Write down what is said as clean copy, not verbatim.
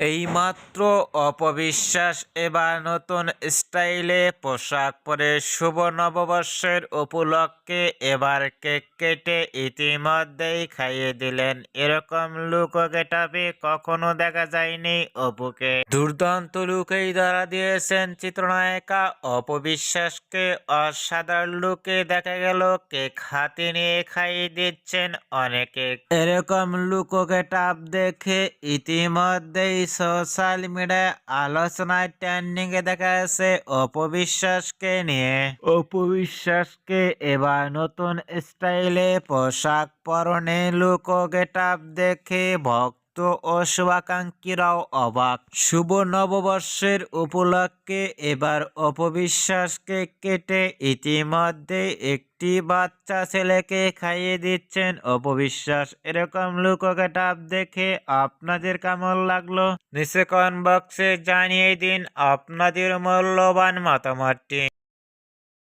এইমাত্র অপবিশ্বাস এবার নতুন স্টাইলে পোশাক পরে শুভ নববর্ষের উপলক্ষে এবার কেক কেটে ইতিমধ্যেই খাইয়ে দিলেন। এরকম লুক ও গেটাপে কখনো দেখা যায়নি অপুকে। দুর্দান্ত লুকেই ধরা দিয়েছেন চিত্রনায়িকা অপবিশ্বাসকে। অসাধারণ লুকে দেখা গেল কেক হাতে নিয়ে খাইয়ে দিচ্ছেন অনেকে। এরকম লুক ও গেটাপ দেখে ইতিমধ্যেই সোশ্যাল মিডিয়ায় আলোচনায় ট্রেন্ডিং এ দেখা যাচ্ছে অপবিশ্বাসকে নিয়ে। অপবিশ্বাসকে এবার নতুন স্টাইলে পোশাক পরনে লুক ও গেটাপ দেখে ভক্ত ও শুভাকাঙ্ক্ষীরাও অবাক। শুভ নববর্ষের উপলক্ষে এবার অপবিশ্বাসকে কেটে ইতিমধ্যে একটি বাচ্চা ছেলেকে খাইয়ে দিচ্ছেন অপবিশ্বাস। এরকম লুক ও গেটাপ দেখে আপনাদের কেমন লাগলো নিচে কমেন্ট বক্সে জানিয়ে দিন আপনাদের মূল্যবান মতামতটি।